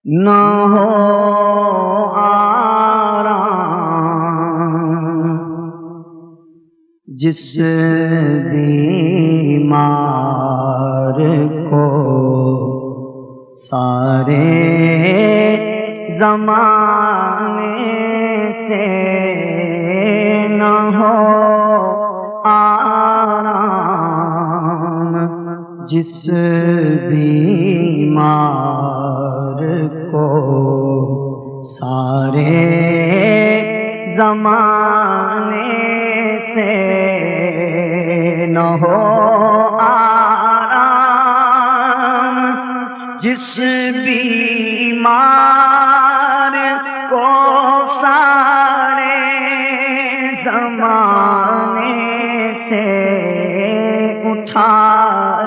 نہ ہو آرام جس بیمار کو سارے زمانے سے نہ ہو آرام جس بیمار کو سارے زمانے سے نہ ہو آرام جس بیمار کو سارے زمانے سے اٹھا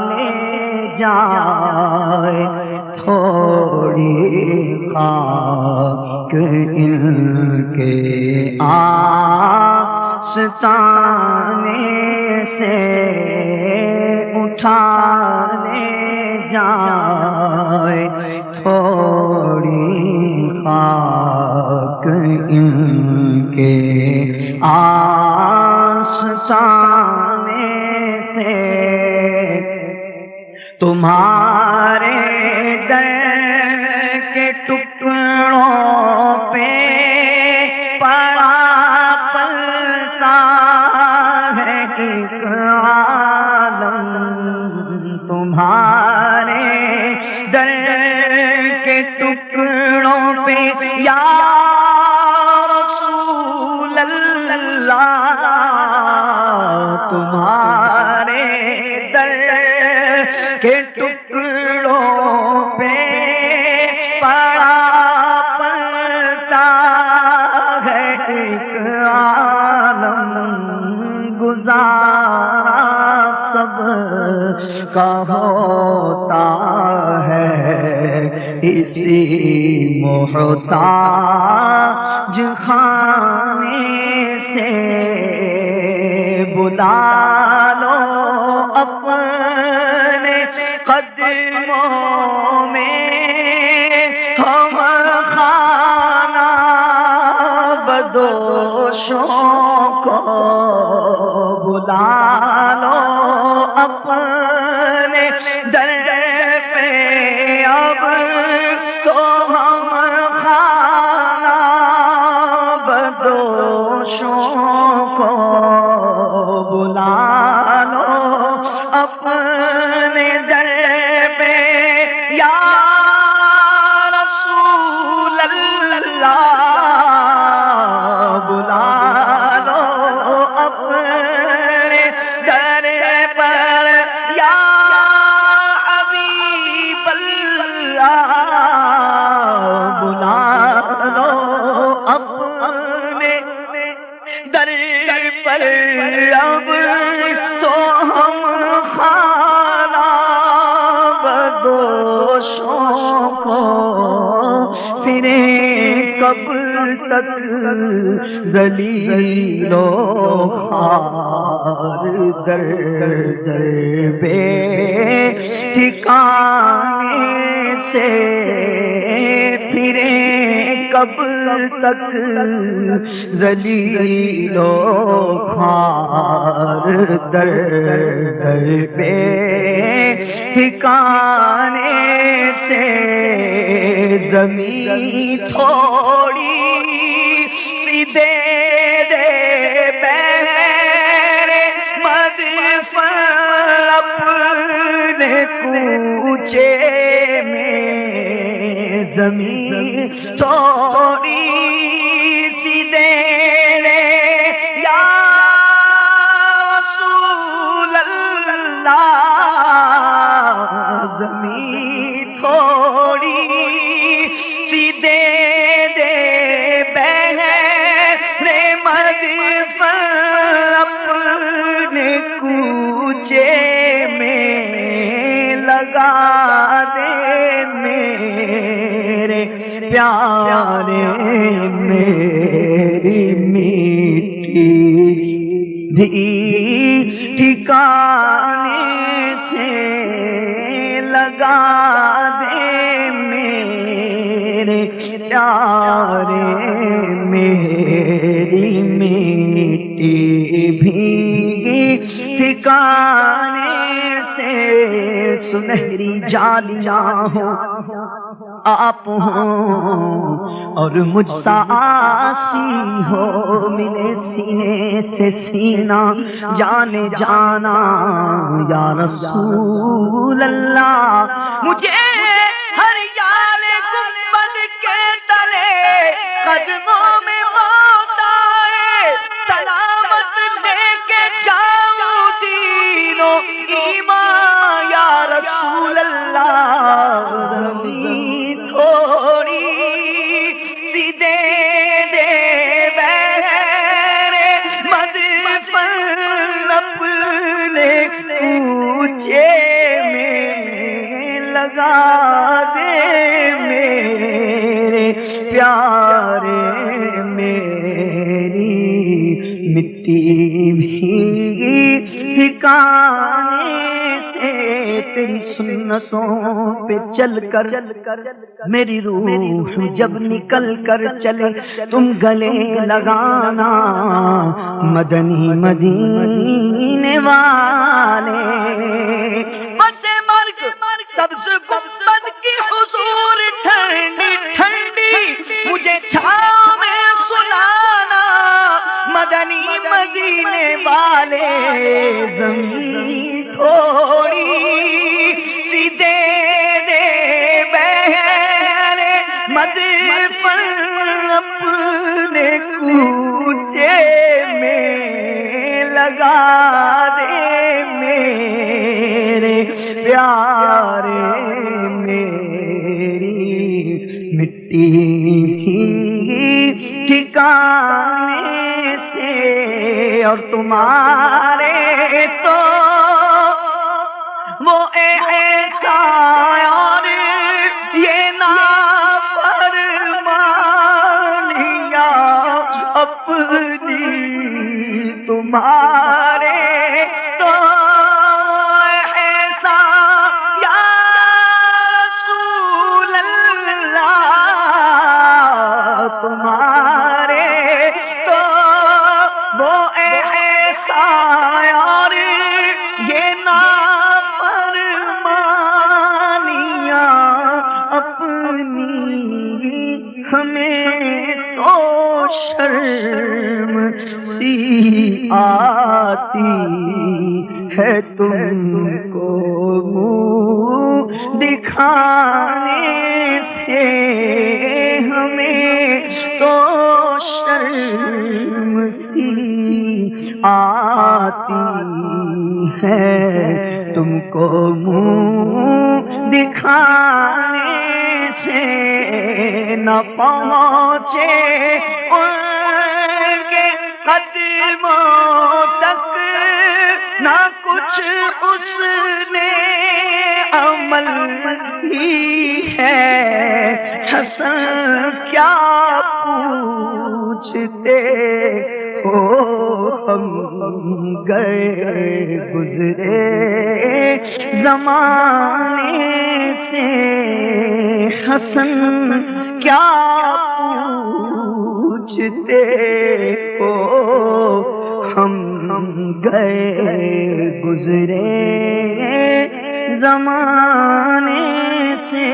لے جائے تھوڑی خاک ان کے آستانے سے اٹھا لے جائے تھوڑی خاک ان کے آستانے سے تمہارے در کے ٹکڑوں پہ پڑا پلتا ہے ایک عالم تمہارے در کے ٹکڑوں پہ یا رسول اللہ تمہارے در کے ٹکڑوں پہ پڑا پلتا ہے ایک عالم گزارا سب کا ہوتا ہے اسی محتاج خانے سے بلا لو اپنے قدموں میں ہم خانہ بدوشوں کو بلا لو اپنے در پہ اب تو ہم خانہ بدوشوں کو بلا لو اپنے در پہ یا رسول اللہ بلا لو اپنے در پر یا حبیب اللہ بلا لو اپنے در پر اب تو ہم خانہ بدوشوں کو پھریں کب تک ذلیل و خوار در در بے ٹھکانے سے پھریں کب تک ذلیل و خوار در در پہ ٹھکانے سے زمین تھوڑی سی دے دے بہر مدفن اپنے کوچے میں زمین تھوڑی سی دے دے یا رسول اللہ زمین تھوڑی سی دے دے بہر مدفن اپنے کوچے میں لگا دے میرے پیارے میری میٹھی بھی ٹھکانے سے لگا دے میرے پیارے میری مٹی بھیگی ٹھکانے سے، سنہری جالیاں ہو آپ ہوں اور مجھ سا آسی ہو، ملے سینے سے سینہ جانے جانا یا رسول اللہ، مجھے ہر یال گنبد کے تلے قدموں میں موت آئے، سلامت لے کے جاؤں دین و ایمان یا رسول اللہ، زمین تھوڑی سی دے دے بہر مدفن اپنے کوچے میں لگا دے، میرے پیارے میری مٹی بھیگی ٹھکانے سے، تیری سنتوں پہ چل کر میری روح جب نکل کر چلے، تم گلے لگانا مدنی مدینے والے، بس مرگ سبز گنبد کی حضور ٹھنڈی ٹھنڈی، مجھے چھاؤں میں سلانا مدنی مدینے والے، زمین تھوڑی سی دے دے بہر مدفن اپنے کوچے میں لگا دے، میرے پیارے میری مٹی ٹھکانے سے، اور تمہارے تو وہ احسان اور یہ نافرمانیاں اپنی، تمہارے تو احسان یا رسول اللہ، تمہارے تو وہ احسان اور یہ نافرمانیاں اپنی، ہمیں تو شرم سی آتی ہے تم کو منہ دکھانے سے، ہمیں تو شرم سی آتی ہے تم کو منہ دکھانے سے، نہ پہنچے ان کے قدموں تک نہ کچھ حسن عمل ہی ہے، حسن کیا پوچھتے ہو، ہم گئے گزرے زمانے سے، حسن کیا پوچھتے ہو، ہم گئے گزرے زمانے سے۔